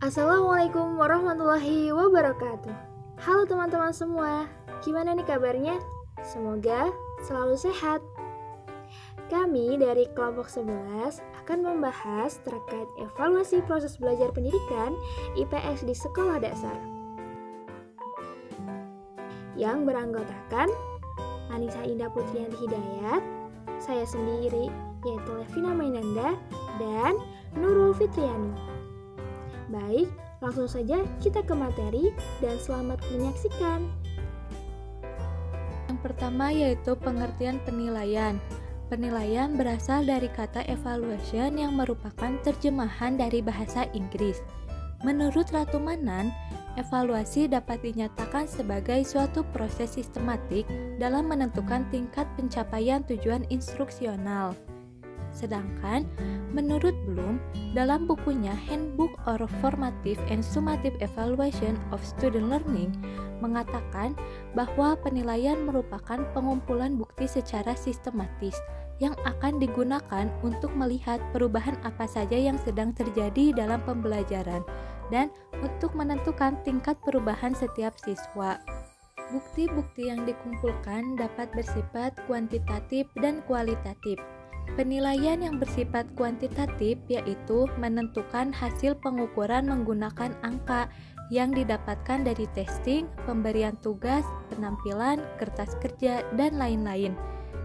Assalamualaikum warahmatullahi wabarakatuh. Halo teman-teman semua, gimana nih kabarnya? Semoga selalu sehat. Kami dari kelompok 11 akan membahas terkait evaluasi proses belajar pendidikan IPS di sekolah dasar yang beranggotakan Anissa Indah Putriyanti Hidayat, saya sendiri yaitu Levina Mainanda, dan Nurul Fitriani. Baik, langsung saja kita ke materi dan selamat menyaksikan. Yang pertama yaitu pengertian penilaian. Penilaian berasal dari kata evaluation yang merupakan terjemahan dari bahasa Inggris. Menurut Ratu Manan, evaluasi dapat dinyatakan sebagai suatu proses sistematik dalam menentukan tingkat pencapaian tujuan instruksional. Sedangkan, menurut Bloom, dalam bukunya Handbook or Formative and Summative Evaluation of Student Learning, mengatakan bahwa penilaian merupakan pengumpulan bukti secara sistematis yang akan digunakan untuk melihat perubahan apa saja yang sedang terjadi dalam pembelajaran dan untuk menentukan tingkat perubahan setiap siswa. Bukti-bukti yang dikumpulkan dapat bersifat kuantitatif dan kualitatif. Penilaian yang bersifat kuantitatif yaitu menentukan hasil pengukuran menggunakan angka yang didapatkan dari testing, pemberian tugas, penampilan, kertas kerja, dan lain-lain.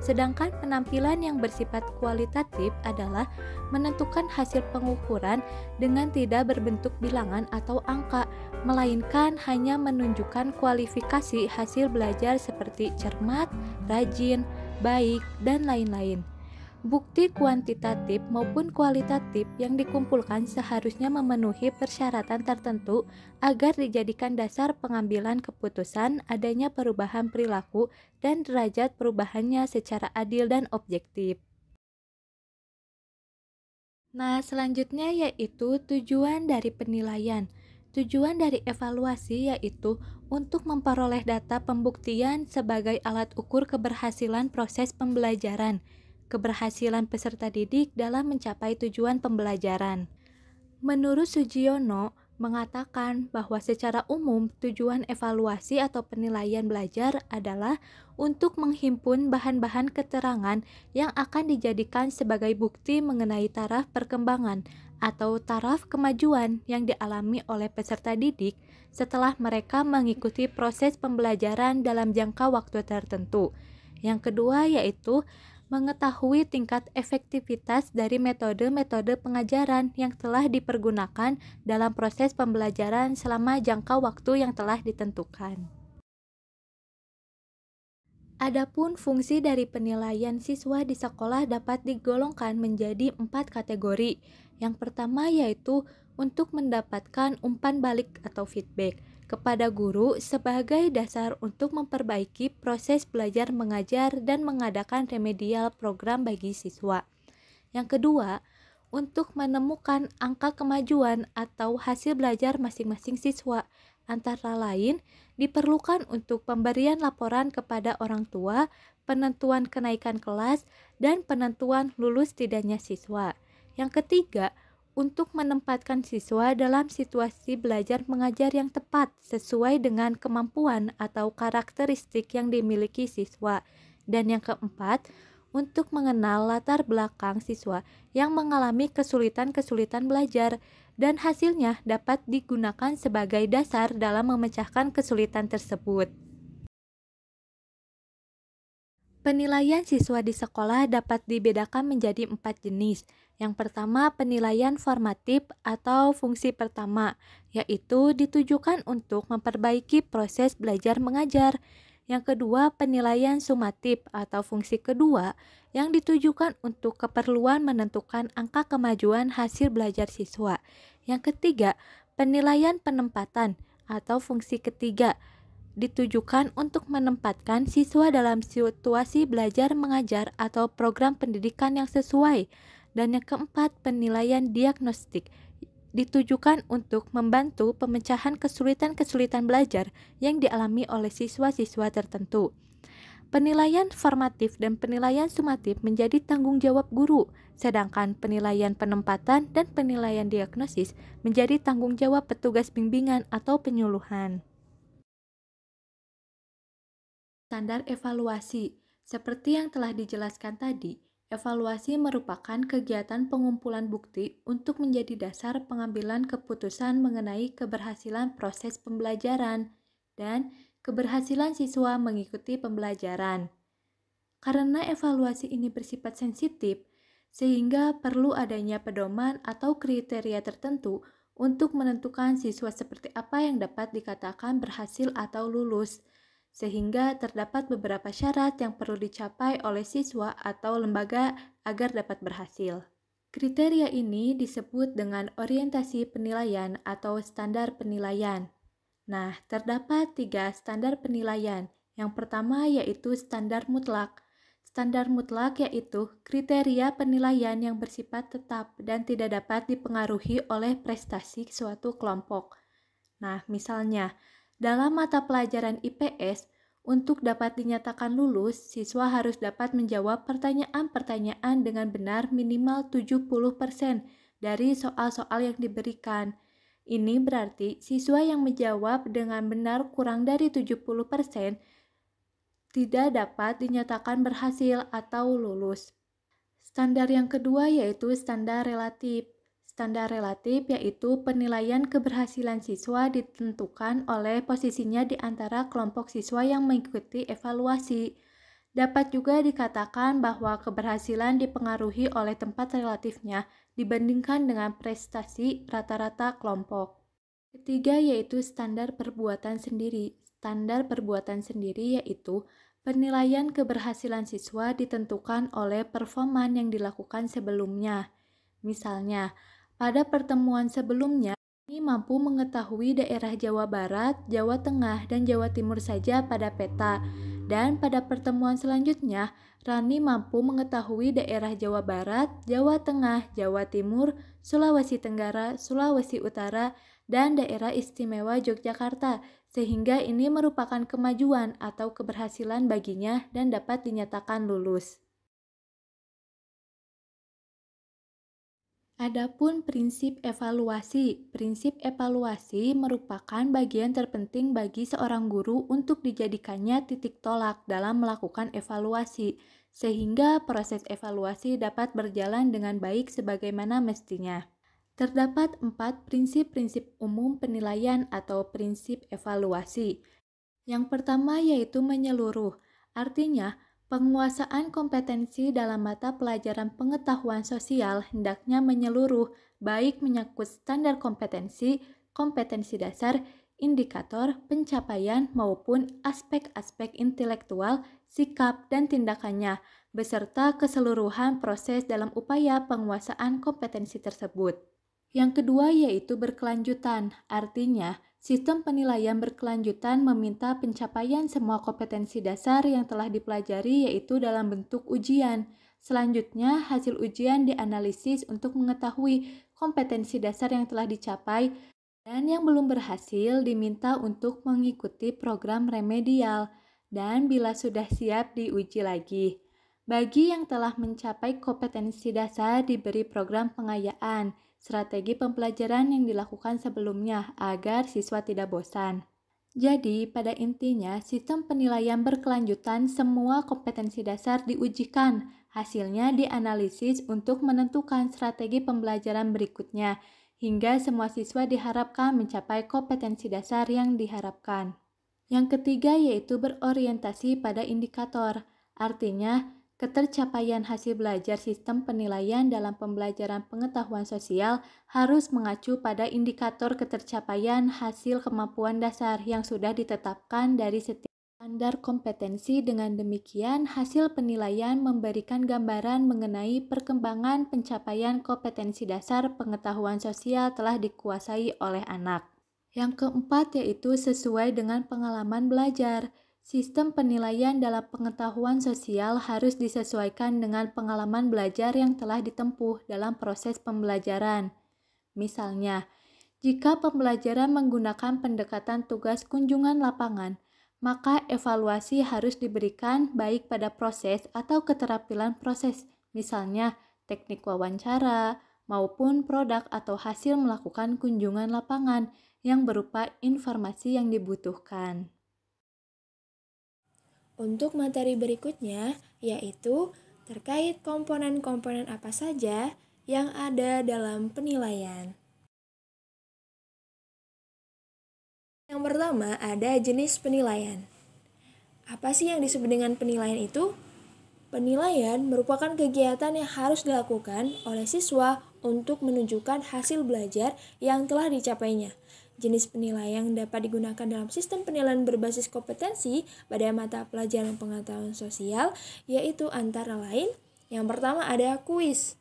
Sedangkan penampilan yang bersifat kualitatif adalah menentukan hasil pengukuran dengan tidak berbentuk bilangan atau angka, melainkan hanya menunjukkan kualifikasi hasil belajar seperti cermat, rajin, baik, dan lain-lain. Bukti kuantitatif maupun kualitatif yang dikumpulkan seharusnya memenuhi persyaratan tertentu agar dijadikan dasar pengambilan keputusan adanya perubahan perilaku dan derajat perubahannya secara adil dan objektif. Nah, selanjutnya yaitu tujuan dari penilaian. Tujuan dari evaluasi yaitu untuk memperoleh data pembuktian sebagai alat ukur keberhasilan proses pembelajaran, keberhasilan peserta didik dalam mencapai tujuan pembelajaran. Menurut Sugiono, mengatakan bahwa secara umum tujuan evaluasi atau penilaian belajar adalah untuk menghimpun bahan-bahan keterangan yang akan dijadikan sebagai bukti mengenai taraf perkembangan atau taraf kemajuan yang dialami oleh peserta didik setelah mereka mengikuti proses pembelajaran dalam jangka waktu tertentu. Yang kedua yaitu mengetahui tingkat efektivitas dari metode-metode pengajaran yang telah dipergunakan dalam proses pembelajaran selama jangka waktu yang telah ditentukan. Adapun fungsi dari penilaian siswa di sekolah dapat digolongkan menjadi 4 kategori. Yang pertama yaitu untuk mendapatkan umpan balik atau feedback kepada guru sebagai dasar untuk memperbaiki proses belajar mengajar dan mengadakan remedial program bagi siswa. Yang kedua, untuk menemukan angka kemajuan atau hasil belajar masing-masing siswa. Antara lain, diperlukan untuk pemberian laporan kepada orang tua, penentuan kenaikan kelas, dan penentuan lulus tidaknya siswa. Yang ketiga, untuk menempatkan siswa dalam situasi belajar mengajar yang tepat sesuai dengan kemampuan atau karakteristik yang dimiliki siswa. Dan yang keempat, untuk mengenal latar belakang siswa yang mengalami kesulitan-kesulitan belajar dan hasilnya dapat digunakan sebagai dasar dalam memecahkan kesulitan tersebut. Penilaian siswa di sekolah dapat dibedakan menjadi 4 jenis. Yang pertama, penilaian formatif atau fungsi pertama, yaitu ditujukan untuk memperbaiki proses belajar mengajar. Yang kedua, penilaian sumatif atau fungsi kedua, yang ditujukan untuk keperluan menentukan angka kemajuan hasil belajar siswa. Yang ketiga, penilaian penempatan atau fungsi ketiga, ditujukan untuk menempatkan siswa dalam situasi belajar mengajar atau program pendidikan yang sesuai. Dan yang keempat, penilaian diagnostik, ditujukan untuk membantu pemecahan kesulitan-kesulitan belajar yang dialami oleh siswa-siswa tertentu. Penilaian formatif dan penilaian sumatif menjadi tanggung jawab guru, sedangkan penilaian penempatan dan penilaian diagnosis menjadi tanggung jawab petugas bimbingan atau penyuluhan. Standar evaluasi. Seperti yang telah dijelaskan tadi, evaluasi merupakan kegiatan pengumpulan bukti untuk menjadi dasar pengambilan keputusan mengenai keberhasilan proses pembelajaran dan keberhasilan siswa mengikuti pembelajaran. Karena evaluasi ini bersifat sensitif, sehingga perlu adanya pedoman atau kriteria tertentu untuk menentukan siswa seperti apa yang dapat dikatakan berhasil atau lulus, sehingga terdapat beberapa syarat yang perlu dicapai oleh siswa atau lembaga agar dapat berhasil. Kriteria ini disebut dengan orientasi penilaian atau standar penilaian. Nah, terdapat 3 standar penilaian. Yang pertama yaitu standar mutlak. Standar mutlak yaitu kriteria penilaian yang bersifat tetap dan tidak dapat dipengaruhi oleh prestasi suatu kelompok. Nah, misalnya, dalam mata pelajaran IPS, untuk dapat dinyatakan lulus, siswa harus dapat menjawab pertanyaan-pertanyaan dengan benar minimal 70% dari soal-soal yang diberikan. Ini berarti siswa yang menjawab dengan benar kurang dari 70% tidak dapat dinyatakan berhasil atau lulus. Standar yang kedua yaitu standar relatif. Standar relatif yaitu penilaian keberhasilan siswa ditentukan oleh posisinya di antara kelompok siswa yang mengikuti evaluasi. Dapat juga dikatakan bahwa keberhasilan dipengaruhi oleh tempat relatifnya dibandingkan dengan prestasi rata-rata kelompok. Ketiga yaitu standar perbuatan sendiri. Standar perbuatan sendiri yaitu penilaian keberhasilan siswa ditentukan oleh performan yang dilakukan sebelumnya. Misalnya, pada pertemuan sebelumnya, kami mampu mengetahui daerah Jawa Barat, Jawa Tengah, dan Jawa Timur saja pada peta. Dan pada pertemuan selanjutnya, Rani mampu mengetahui daerah Jawa Barat, Jawa Tengah, Jawa Timur, Sulawesi Tenggara, Sulawesi Utara, dan daerah istimewa Yogyakarta, sehingga ini merupakan kemajuan atau keberhasilan baginya dan dapat dinyatakan lulus. Adapun prinsip evaluasi. Prinsip evaluasi merupakan bagian terpenting bagi seorang guru untuk dijadikannya titik tolak dalam melakukan evaluasi, sehingga proses evaluasi dapat berjalan dengan baik sebagaimana mestinya. Terdapat 4 prinsip-prinsip umum penilaian atau prinsip evaluasi. Yang pertama yaitu menyeluruh, artinya penguasaan kompetensi dalam mata pelajaran pengetahuan sosial hendaknya menyeluruh, baik menyangkut standar kompetensi, kompetensi dasar, indikator, pencapaian, maupun aspek-aspek intelektual, sikap, dan tindakannya, beserta keseluruhan proses dalam upaya penguasaan kompetensi tersebut. Yang kedua yaitu berkelanjutan, artinya sistem penilaian berkelanjutan meminta pencapaian semua kompetensi dasar yang telah dipelajari yaitu dalam bentuk ujian. Selanjutnya, hasil ujian dianalisis untuk mengetahui kompetensi dasar yang telah dicapai dan yang belum berhasil diminta untuk mengikuti program remedial dan bila sudah siap diuji lagi. Bagi yang telah mencapai kompetensi dasar diberi program pengayaan, strategi pembelajaran yang dilakukan sebelumnya agar siswa tidak bosan. Jadi, pada intinya, sistem penilaian berkelanjutan semua kompetensi dasar diujikan, hasilnya dianalisis untuk menentukan strategi pembelajaran berikutnya, hingga semua siswa diharapkan mencapai kompetensi dasar yang diharapkan. Yang ketiga yaitu berorientasi pada indikator, artinya ketercapaian hasil belajar sistem penilaian dalam pembelajaran pengetahuan sosial harus mengacu pada indikator ketercapaian hasil kemampuan dasar yang sudah ditetapkan dari setiap standar kompetensi. Dengan demikian, hasil penilaian memberikan gambaran mengenai perkembangan pencapaian kompetensi dasar pengetahuan sosial telah dikuasai oleh anak. Yang keempat yaitu sesuai dengan pengalaman belajar. Sistem penilaian dalam pengetahuan sosial harus disesuaikan dengan pengalaman belajar yang telah ditempuh dalam proses pembelajaran. Misalnya, jika pembelajaran menggunakan pendekatan tugas kunjungan lapangan, maka evaluasi harus diberikan baik pada proses atau keterampilan proses, misalnya teknik wawancara, maupun produk atau hasil melakukan kunjungan lapangan yang berupa informasi yang dibutuhkan. Untuk materi berikutnya, yaitu terkait komponen-komponen apa saja yang ada dalam penilaian. Yang pertama, ada jenis penilaian. Apa sih yang disebut dengan penilaian itu? Penilaian merupakan kegiatan yang harus dilakukan oleh siswa untuk menunjukkan hasil belajar yang telah dicapainya. Jenis penilaian yang dapat digunakan dalam sistem penilaian berbasis kompetensi pada mata pelajaran pengetahuan sosial, yaitu antara lain, yang pertama ada kuis.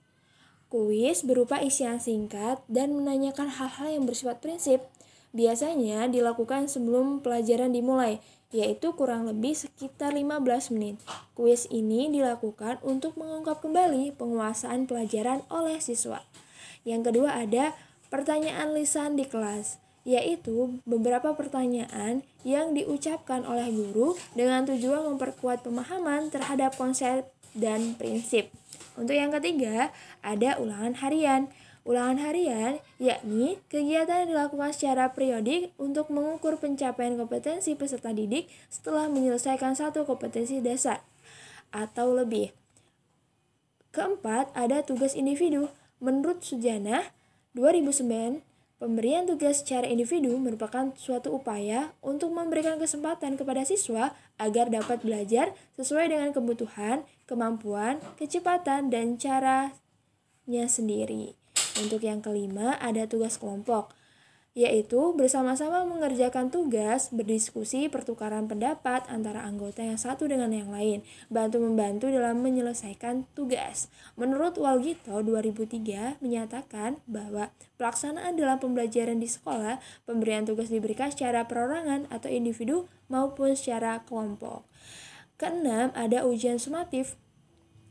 Kuis berupa isian singkat dan menanyakan hal-hal yang bersifat prinsip. Biasanya dilakukan sebelum pelajaran dimulai, yaitu kurang lebih sekitar 15 menit. Kuis ini dilakukan untuk mengungkap kembali penguasaan pelajaran oleh siswa. Yang kedua ada pertanyaan lisan di kelas, yaitu beberapa pertanyaan yang diucapkan oleh guru dengan tujuan memperkuat pemahaman terhadap konsep dan prinsip. Untuk yang ketiga, ada ulangan harian. Ulangan harian yakni kegiatan yang dilakukan secara periodik untuk mengukur pencapaian kompetensi peserta didik setelah menyelesaikan satu kompetensi dasar atau lebih. Keempat, ada tugas individu. Menurut Sujanah 2009, pemberian tugas secara individu merupakan suatu upaya untuk memberikan kesempatan kepada siswa agar dapat belajar sesuai dengan kebutuhan, kemampuan, kecepatan, dan caranya sendiri. Untuk yang kelima, ada tugas kelompok, yaitu bersama-sama mengerjakan tugas, berdiskusi, pertukaran pendapat antara anggota yang satu dengan yang lain, bantu-membantu dalam menyelesaikan tugas. Menurut Walgito 2003 menyatakan bahwa pelaksanaan dalam pembelajaran di sekolah, pemberian tugas diberikan secara perorangan atau individu maupun secara kelompok. Keenam, ada ujian sumatif,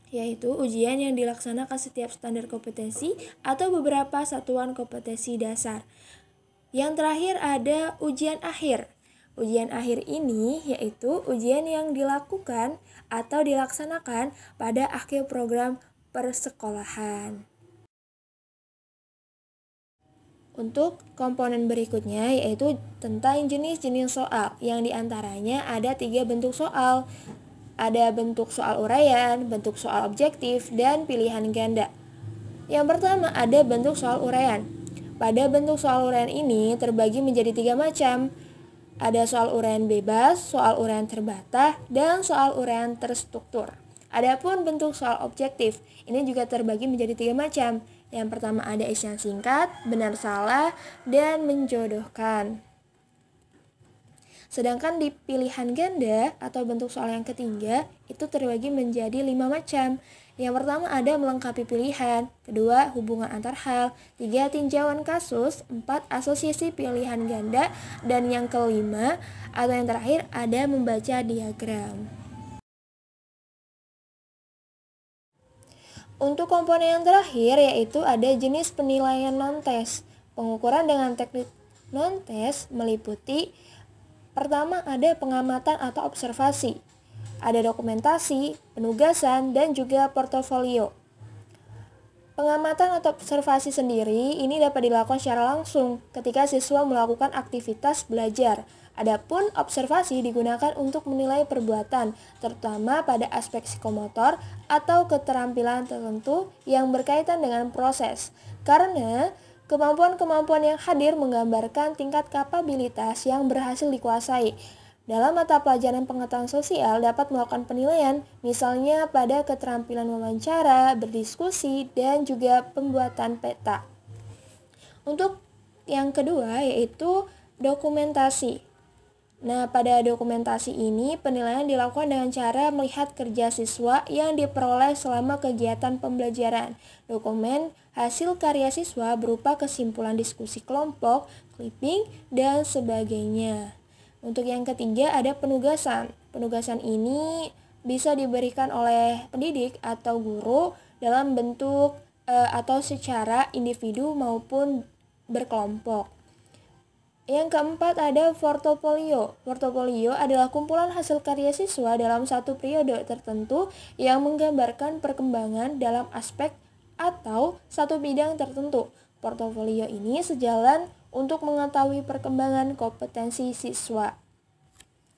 yaitu ujian yang dilaksanakan setiap standar kompetensi atau beberapa satuan kompetensi dasar. Yang terakhir ada ujian akhir. Ujian akhir ini yaitu ujian yang dilakukan atau dilaksanakan pada akhir program persekolahan. Untuk komponen berikutnya yaitu tentang jenis-jenis soal, yang diantaranya ada 3 bentuk soal. Ada bentuk soal uraian, bentuk soal objektif, dan pilihan ganda. Yang pertama ada bentuk soal uraian. Pada bentuk soal uraian ini terbagi menjadi 3 macam. Ada soal uraian bebas, soal uraian terbatas, dan soal uraian terstruktur. Adapun bentuk soal objektif, ini juga terbagi menjadi 3 macam. Yang pertama ada isian singkat, benar salah, dan menjodohkan. Sedangkan di pilihan ganda atau bentuk soal yang ketiga itu terbagi menjadi 5 macam. Yang pertama ada melengkapi pilihan, kedua hubungan antar hal, 3 tinjauan kasus, 4 asosiasi pilihan ganda, dan yang kelima atau yang terakhir ada membaca diagram. Untuk komponen yang terakhir yaitu ada jenis penilaian non-tes. Pengukuran dengan teknik non-tes meliputi pertama ada pengamatan atau observasi, ada dokumentasi, penugasan, dan juga portofolio. Pengamatan atau observasi sendiri ini dapat dilakukan secara langsung ketika siswa melakukan aktivitas belajar. Adapun observasi digunakan untuk menilai perbuatan, terutama pada aspek psikomotor atau keterampilan tertentu yang berkaitan dengan proses. Karena kemampuan-kemampuan yang hadir menggambarkan tingkat kapabilitas yang berhasil dikuasai. Dalam mata pelajaran pengetahuan sosial dapat melakukan penilaian, misalnya pada keterampilan wawancara, berdiskusi, dan juga pembuatan peta. Untuk yang kedua yaitu dokumentasi. Nah, pada dokumentasi ini penilaian dilakukan dengan cara melihat kerja siswa yang diperoleh selama kegiatan pembelajaran. Dokumen hasil karya siswa berupa kesimpulan diskusi kelompok, clipping, dan sebagainya. Untuk yang ketiga ada penugasan. Penugasan ini bisa diberikan oleh pendidik atau guru dalam bentuk atau secara individu maupun berkelompok. Yang keempat ada portofolio. Portofolio adalah kumpulan hasil karya siswa dalam satu periode tertentu yang menggambarkan perkembangan dalam aspek atau satu bidang tertentu. Portofolio ini sejalan untuk mengetahui perkembangan kompetensi siswa.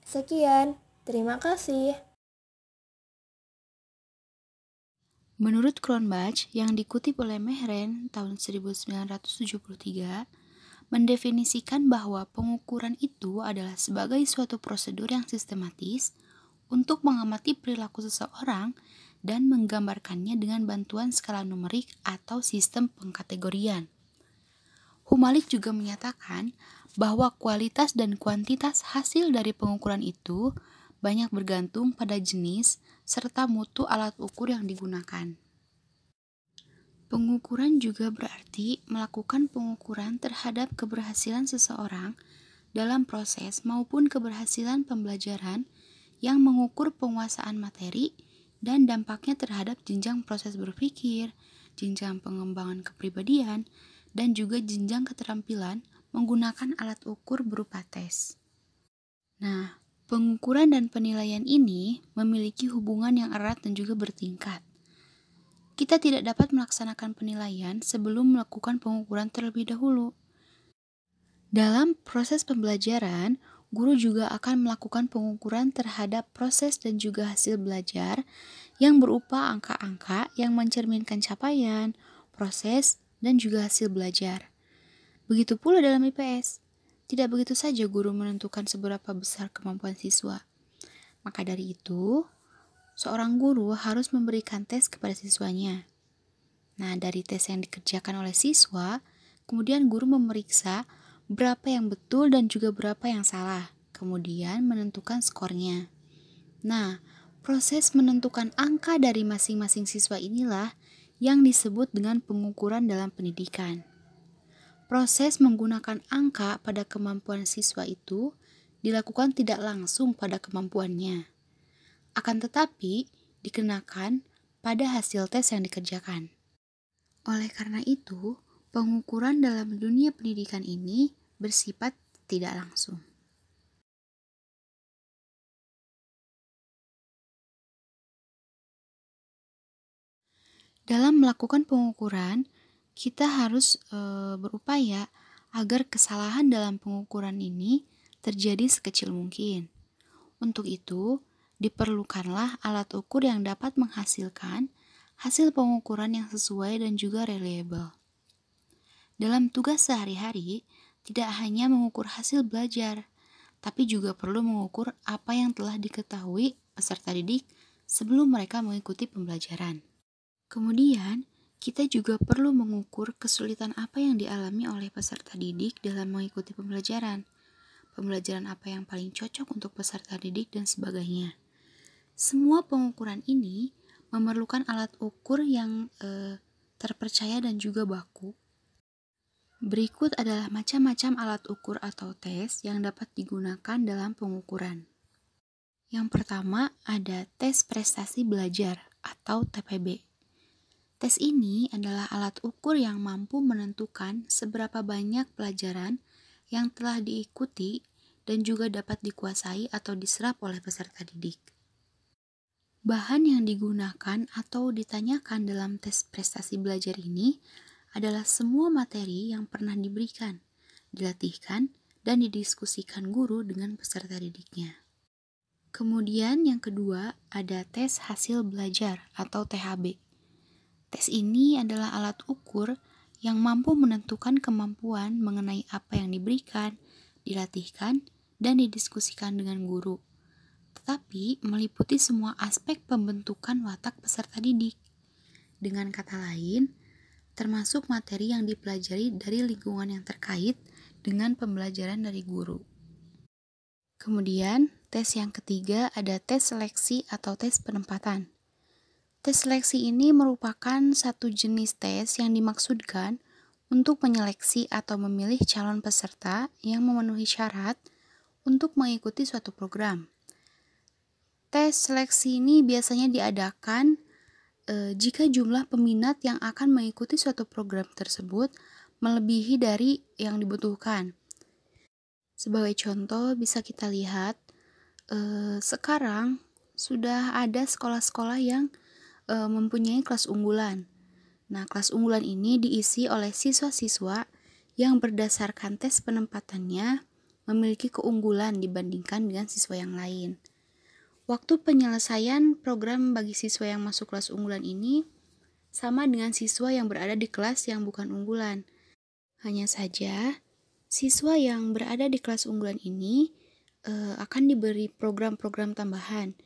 Sekian, terima kasih. Menurut Cronbach yang dikutip oleh Mehren tahun 1973, mendefinisikan bahwa pengukuran itu adalah sebagai suatu prosedur yang sistematis untuk mengamati perilaku seseorang dan menggambarkannya dengan bantuan skala numerik atau sistem pengkategorian. Humalik juga menyatakan bahwa kualitas dan kuantitas hasil dari pengukuran itu banyak bergantung pada jenis serta mutu alat ukur yang digunakan. Pengukuran juga berarti melakukan pengukuran terhadap keberhasilan seseorang dalam proses maupun keberhasilan pembelajaran yang mengukur penguasaan materi dan dampaknya terhadap jenjang proses berpikir, jenjang pengembangan kepribadian, dan juga jenjang keterampilan menggunakan alat ukur berupa tes. Nah, pengukuran dan penilaian ini memiliki hubungan yang erat dan juga bertingkat. Kita tidak dapat melaksanakan penilaian sebelum melakukan pengukuran terlebih dahulu. Dalam proses pembelajaran, guru juga akan melakukan pengukuran terhadap proses dan juga hasil belajar yang berupa angka-angka yang mencerminkan capaian, proses, dan juga hasil belajar. Begitu pula dalam IPS. Tidak begitu saja guru menentukan seberapa besar kemampuan siswa. Maka dari itu, seorang guru harus memberikan tes kepada siswanya. Nah, dari tes yang dikerjakan oleh siswa, kemudian guru memeriksa berapa yang betul dan juga berapa yang salah, kemudian menentukan skornya. Nah, proses menentukan angka dari masing-masing siswa inilah yang disebut dengan pengukuran dalam pendidikan. Proses menggunakan angka pada kemampuan siswa itu dilakukan tidak langsung pada kemampuannya. Akan tetapi, dikenakan pada hasil tes yang dikerjakan. Oleh karena itu, pengukuran dalam dunia pendidikan ini bersifat tidak langsung. Dalam melakukan pengukuran, kita harus berupaya agar kesalahan dalam pengukuran ini terjadi sekecil mungkin. Untuk itu, diperlukanlah alat ukur yang dapat menghasilkan hasil pengukuran yang sesuai dan juga reliable. Dalam tugas sehari-hari, tidak hanya mengukur hasil belajar, tapi juga perlu mengukur apa yang telah diketahui peserta didik sebelum mereka mengikuti pembelajaran. Kemudian, kita juga perlu mengukur kesulitan apa yang dialami oleh peserta didik dalam mengikuti pembelajaran. Pembelajaran apa yang paling cocok untuk peserta didik dan sebagainya. Semua pengukuran ini memerlukan alat ukur yang terpercaya dan juga baku. Berikut adalah macam-macam alat ukur atau tes yang dapat digunakan dalam pengukuran. Yang pertama ada tes prestasi belajar atau TPB. Tes ini adalah alat ukur yang mampu menentukan seberapa banyak pelajaran yang telah diikuti dan juga dapat dikuasai atau diserap oleh peserta didik. Bahan yang digunakan atau ditanyakan dalam tes prestasi belajar ini adalah semua materi yang pernah diberikan, dilatihkan, dan didiskusikan guru dengan peserta didiknya. Kemudian yang kedua ada tes hasil belajar atau THB. Tes ini adalah alat ukur yang mampu menentukan kemampuan mengenai apa yang diberikan, dilatihkan, dan didiskusikan dengan guru, tetapi meliputi semua aspek pembentukan watak peserta didik. Dengan kata lain, termasuk materi yang dipelajari dari lingkungan yang terkait dengan pembelajaran dari guru. Kemudian, tes yang ketiga ada tes seleksi atau tes penempatan. Tes seleksi ini merupakan satu jenis tes yang dimaksudkan untuk menyeleksi atau memilih calon peserta yang memenuhi syarat untuk mengikuti suatu program. Tes seleksi ini biasanya diadakan jika jumlah peminat yang akan mengikuti suatu program tersebut melebihi dari yang dibutuhkan. Sebagai contoh bisa kita lihat sekarang sudah ada sekolah-sekolah yang mempunyai kelas unggulan. Nah, kelas unggulan ini diisi oleh siswa-siswa yang berdasarkan tes penempatannya memiliki keunggulan dibandingkan dengan siswa yang lain. Waktu penyelesaian program bagi siswa yang masuk kelas unggulan ini sama dengan siswa yang berada di kelas yang bukan unggulan. Hanya saja, siswa yang berada di kelas unggulan ini akan diberi program-program tambahan,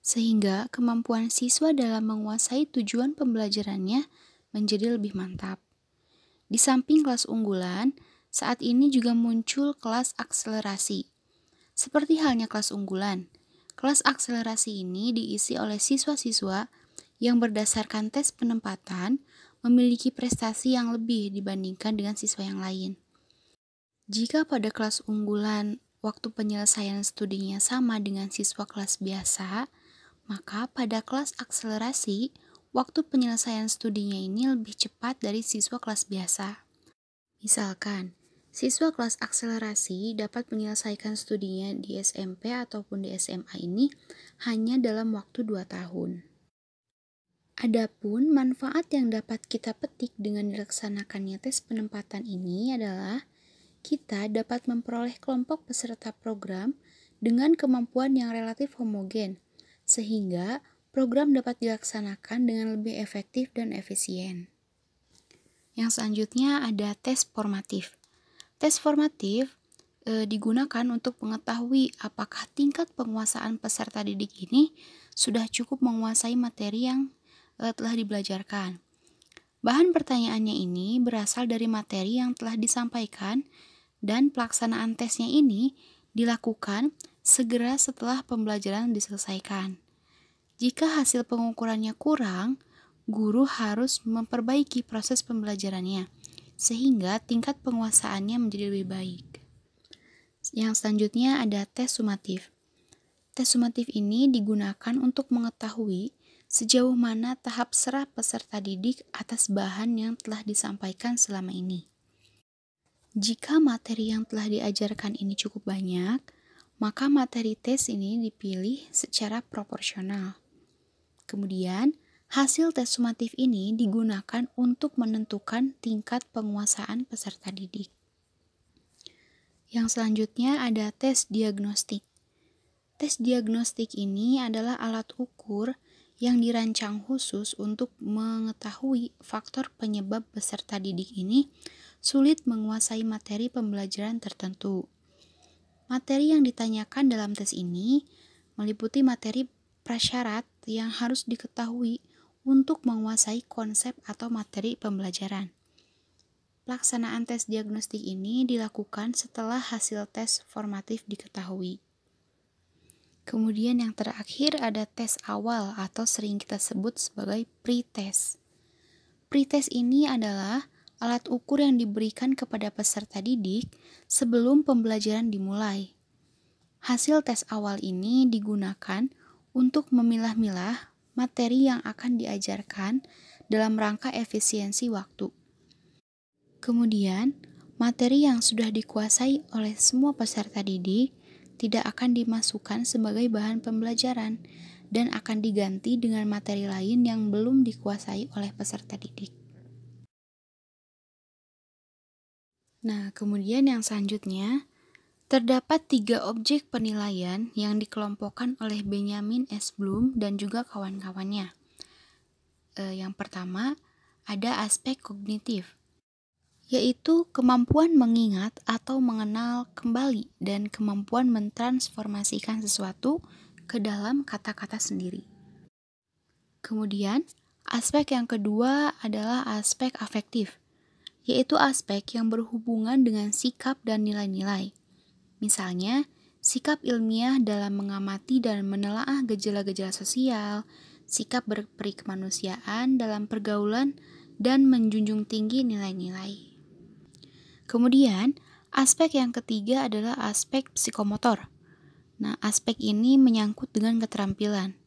sehingga kemampuan siswa dalam menguasai tujuan pembelajarannya menjadi lebih mantap. Di samping kelas unggulan, saat ini juga muncul kelas akselerasi. Seperti halnya kelas unggulan, kelas akselerasi ini diisi oleh siswa-siswa yang berdasarkan tes penempatan memiliki prestasi yang lebih dibandingkan dengan siswa yang lain. Jika pada kelas unggulan waktu penyelesaian studinya sama dengan siswa kelas biasa, maka pada kelas akselerasi, waktu penyelesaian studinya ini lebih cepat dari siswa kelas biasa. Misalkan, siswa kelas akselerasi dapat menyelesaikan studinya di SMP ataupun di SMA ini hanya dalam waktu 2 tahun. Adapun manfaat yang dapat kita petik dengan dilaksanakannya tes penempatan ini adalah kita dapat memperoleh kelompok peserta program dengan kemampuan yang relatif homogen, sehingga program dapat dilaksanakan dengan lebih efektif dan efisien. Yang selanjutnya ada tes formatif. Tes formatif digunakan untuk mengetahui apakah tingkat penguasaan peserta didik ini sudah cukup menguasai materi yang telah dibelajarkan. Bahan pertanyaannya ini berasal dari materi yang telah disampaikan dan pelaksanaan tesnya ini dilakukan segera setelah pembelajaran diselesaikan. Jika hasil pengukurannya kurang, guru harus memperbaiki proses pembelajarannya sehingga tingkat penguasaannya menjadi lebih baik. Yang selanjutnya ada tes sumatif. Tes sumatif ini digunakan untuk mengetahui sejauh mana tahap serah peserta didik atas bahan yang telah disampaikan selama ini. Jika materi yang telah diajarkan ini cukup banyak, maka materi tes ini dipilih secara proporsional. Kemudian, hasil tes sumatif ini digunakan untuk menentukan tingkat penguasaan peserta didik. Yang selanjutnya ada tes diagnostik. Tes diagnostik ini adalah alat ukur yang dirancang khusus untuk mengetahui faktor penyebab peserta didik ini sulit menguasai materi pembelajaran tertentu. Materi yang ditanyakan dalam tes ini meliputi materi prasyarat yang harus diketahui untuk menguasai konsep atau materi pembelajaran. Pelaksanaan tes diagnostik ini dilakukan setelah hasil tes formatif diketahui. Kemudian yang terakhir ada tes awal atau sering kita sebut sebagai pretest. Pretest ini adalah alat ukur yang diberikan kepada peserta didik sebelum pembelajaran dimulai. Hasil tes awal ini digunakan untuk memilah-milah materi yang akan diajarkan dalam rangka efisiensi waktu. Kemudian, materi yang sudah dikuasai oleh semua peserta didik tidak akan dimasukkan sebagai bahan pembelajaran dan akan diganti dengan materi lain yang belum dikuasai oleh peserta didik. Nah, kemudian yang selanjutnya, terdapat 3 objek penilaian yang dikelompokkan oleh Benjamin S. Bloom dan juga kawan-kawannya. Yang pertama, ada aspek kognitif, yaitu kemampuan mengingat atau mengenal kembali dan kemampuan mentransformasikan sesuatu ke dalam kata-kata sendiri. Kemudian, aspek yang kedua adalah aspek afektif, yaitu aspek yang berhubungan dengan sikap dan nilai-nilai. Misalnya, sikap ilmiah dalam mengamati dan menelaah gejala-gejala sosial, sikap berperi kemanusiaan dalam pergaulan, dan menjunjung tinggi nilai-nilai. Kemudian, aspek yang ketiga adalah aspek psikomotor. Nah, aspek ini menyangkut dengan keterampilan.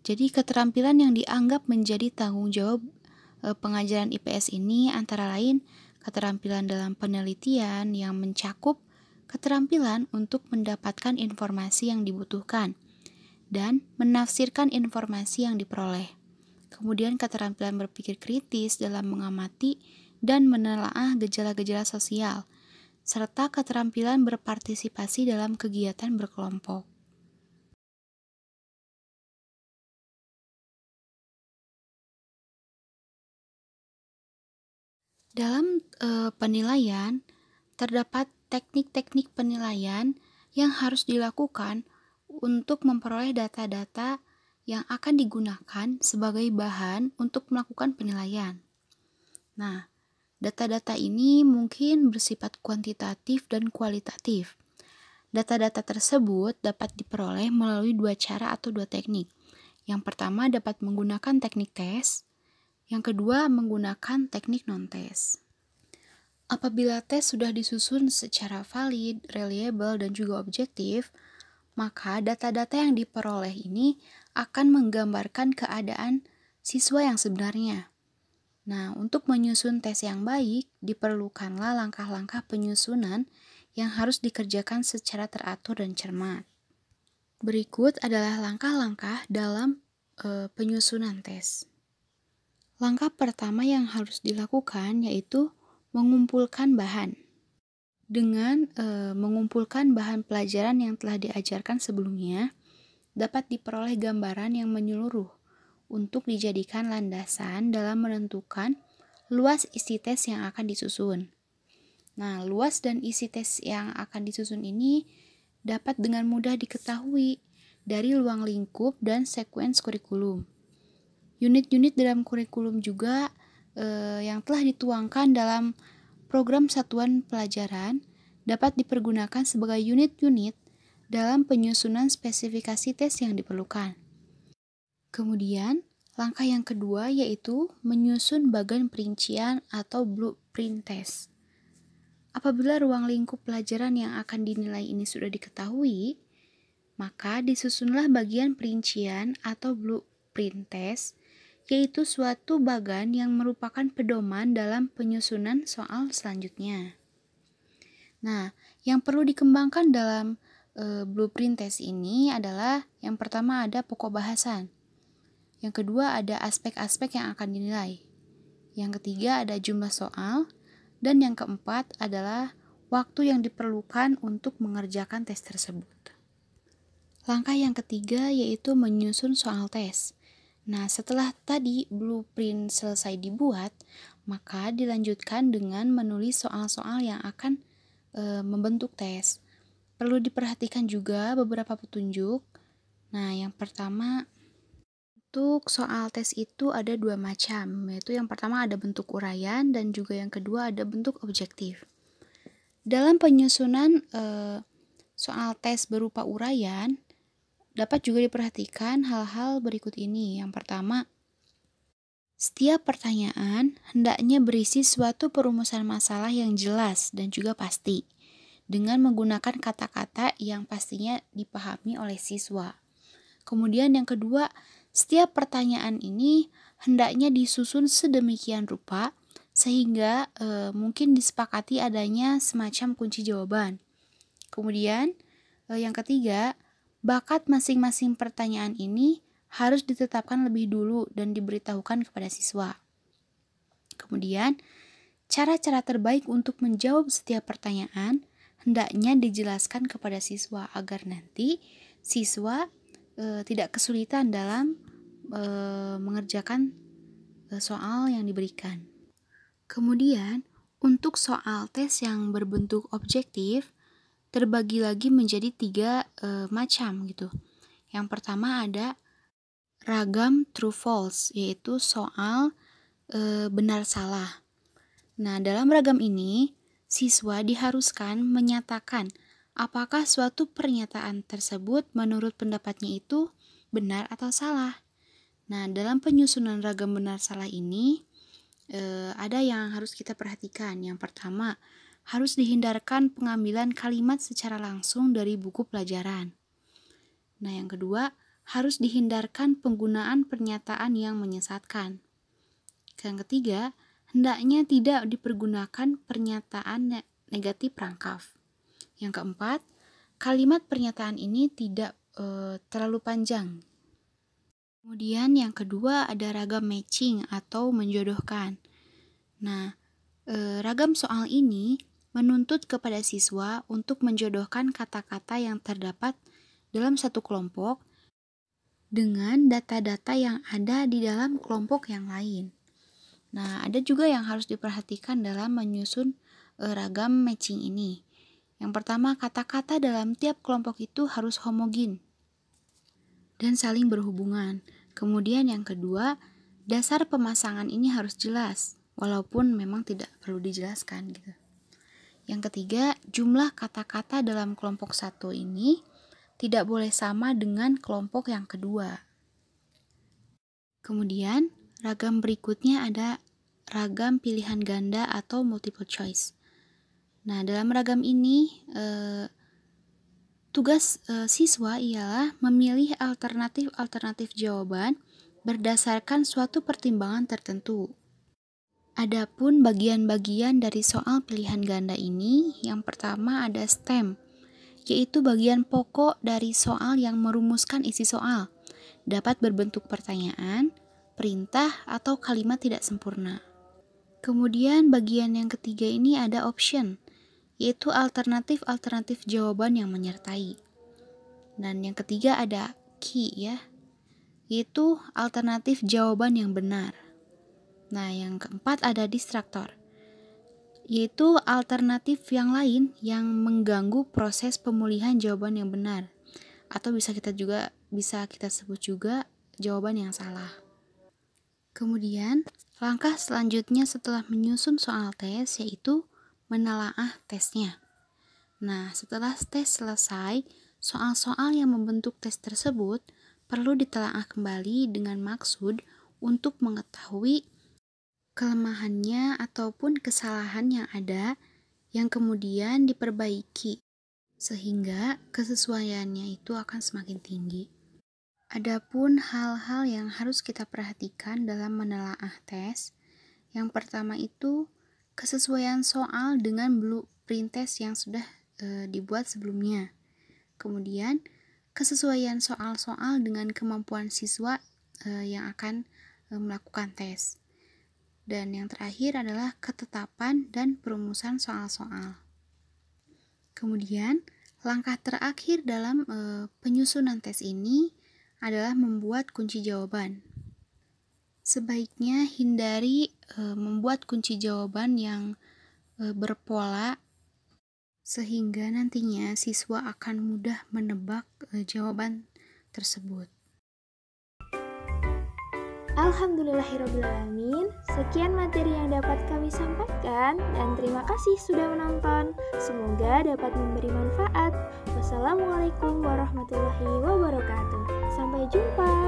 Jadi, keterampilan yang dianggap menjadi tanggung jawab pengajaran IPS ini antara lain keterampilan dalam penelitian yang mencakup keterampilan untuk mendapatkan informasi yang dibutuhkan dan menafsirkan informasi yang diperoleh. Kemudian keterampilan berpikir kritis dalam mengamati dan menelaah gejala-gejala sosial, serta keterampilan berpartisipasi dalam kegiatan berkelompok. Dalam penilaian, terdapat teknik-teknik penilaian yang harus dilakukan untuk memperoleh data-data yang akan digunakan sebagai bahan untuk melakukan penilaian. Nah, data-data ini mungkin bersifat kuantitatif dan kualitatif. Data-data tersebut dapat diperoleh melalui dua cara atau dua teknik. Yang pertama dapat menggunakan teknik tes, yang kedua menggunakan teknik non-tes. Apabila tes sudah disusun secara valid, reliable, dan juga objektif, maka data-data yang diperoleh ini akan menggambarkan keadaan siswa yang sebenarnya. Nah, untuk menyusun tes yang baik, diperlukanlah langkah-langkah penyusunan yang harus dikerjakan secara teratur dan cermat. Berikut adalah langkah-langkah dalam penyusunan tes. Langkah pertama yang harus dilakukan yaitu mengumpulkan bahan. Dengan mengumpulkan bahan pelajaran yang telah diajarkan sebelumnya, dapat diperoleh gambaran yang menyeluruh untuk dijadikan landasan dalam menentukan luas isi tes yang akan disusun. Nah, luas dan isi tes yang akan disusun ini dapat dengan mudah diketahui dari ruang lingkup dan sekuens kurikulum. Unit-unit dalam kurikulum juga yang telah dituangkan dalam program satuan pelajaran dapat dipergunakan sebagai unit-unit dalam penyusunan spesifikasi tes yang diperlukan. Kemudian, langkah yang kedua yaitu menyusun bagan perincian atau blueprint tes. Apabila ruang lingkup pelajaran yang akan dinilai ini sudah diketahui, maka disusunlah bagian perincian atau blueprint tes, yaitu suatu bagan yang merupakan pedoman dalam penyusunan soal selanjutnya. Nah, yang perlu dikembangkan dalam blueprint tes ini adalah yang pertama ada pokok bahasan, yang kedua ada aspek-aspek yang akan dinilai, yang ketiga ada jumlah soal, dan yang keempat adalah waktu yang diperlukan untuk mengerjakan tes tersebut. Langkah yang ketiga yaitu menyusun soal tes. Nah, setelah tadi blueprint selesai dibuat, maka dilanjutkan dengan menulis soal-soal yang akan membentuk tes. Perlu diperhatikan juga beberapa petunjuk. Nah, yang pertama, untuk soal tes itu ada dua macam, yaitu yang pertama ada bentuk uraian dan juga yang kedua ada bentuk objektif. Dalam penyusunan soal tes berupa uraian, dapat juga diperhatikan hal-hal berikut ini. Yang pertama, setiap pertanyaan hendaknya berisi suatu perumusan masalah yang jelas dan juga pasti, dengan menggunakan kata-kata yang pastinya dipahami oleh siswa. Kemudian yang kedua, setiap pertanyaan ini hendaknya disusun sedemikian rupa sehingga mungkin disepakati adanya semacam kunci jawaban. Kemudian yang ketiga, bakat masing-masing pertanyaan ini harus ditetapkan lebih dulu dan diberitahukan kepada siswa. Kemudian, cara-cara terbaik untuk menjawab setiap pertanyaan hendaknya dijelaskan kepada siswa agar nanti siswa tidak kesulitan dalam mengerjakan soal yang diberikan. Kemudian, untuk soal tes yang berbentuk objektif, terbagi lagi menjadi tiga macam gitu. Yang pertama ada ragam true false, yaitu soal benar salah. Nah, dalam ragam ini, siswa diharuskan menyatakan apakah suatu pernyataan tersebut menurut pendapatnya itu benar atau salah. Nah, dalam penyusunan ragam benar salah ini, ada yang harus kita perhatikan. Yang pertama, harus dihindarkan pengambilan kalimat secara langsung dari buku pelajaran. Nah, yang kedua, harus dihindarkan penggunaan pernyataan yang menyesatkan. Yang ketiga, hendaknya tidak dipergunakan pernyataan negatif rangkaf. Yang keempat, kalimat pernyataan ini tidak terlalu panjang. Kemudian yang kedua ada ragam matching atau menjodohkan. Nah, ragam soal ini menuntut kepada siswa untuk menjodohkan kata-kata yang terdapat dalam satu kelompok dengan data-data yang ada di dalam kelompok yang lain. Nah, ada juga yang harus diperhatikan dalam menyusun ragam matching ini. Yang pertama, kata-kata dalam tiap kelompok itu harus homogen dan saling berhubungan. Kemudian yang kedua, dasar pemasangan ini harus jelas, walaupun memang tidak perlu dijelaskan gitu. Yang ketiga, jumlah kata-kata dalam kelompok satu ini tidak boleh sama dengan kelompok yang kedua. Kemudian, ragam berikutnya ada ragam pilihan ganda atau multiple choice. Nah, dalam ragam ini, tugas siswa ialah memilih alternatif jawaban berdasarkan suatu pertimbangan tertentu. Adapun bagian-bagian dari soal pilihan ganda ini, yang pertama ada STEM, yaitu bagian pokok dari soal yang merumuskan isi soal, dapat berbentuk pertanyaan, perintah, atau kalimat tidak sempurna. Kemudian bagian yang ketiga ini ada option, yaitu alternatif jawaban yang menyertai. Dan yang ketiga ada key ya, yaitu alternatif jawaban yang benar. Nah, yang keempat ada distraktor, yaitu alternatif yang lain yang mengganggu proses pemulihan jawaban yang benar, atau bisa kita sebut juga jawaban yang salah. Kemudian, langkah selanjutnya setelah menyusun soal tes yaitu menelaah tesnya. Nah, setelah tes selesai, soal-soal yang membentuk tes tersebut perlu ditelaah kembali dengan maksud untuk mengetahui kelemahannya ataupun kesalahan yang ada yang kemudian diperbaiki sehingga kesesuaiannya itu akan semakin tinggi. Adapun hal-hal yang harus kita perhatikan dalam menelaah tes, yang pertama itu kesesuaian soal dengan blueprint tes yang sudah dibuat sebelumnya. Kemudian kesesuaian soal-soal dengan kemampuan siswa yang akan melakukan tes. Dan yang terakhir adalah ketetapan dan perumusan soal-soal. Kemudian, langkah terakhir dalam penyusunan tes ini adalah membuat kunci jawaban. Sebaiknya hindari membuat kunci jawaban yang berpola sehingga nantinya siswa akan mudah menebak jawaban tersebut. Alhamdulillahirrabbilalamin, sekian materi yang dapat kami sampaikan dan terima kasih sudah menonton. Semoga dapat memberi manfaat. Wassalamualaikum warahmatullahi wabarakatuh. Sampai jumpa.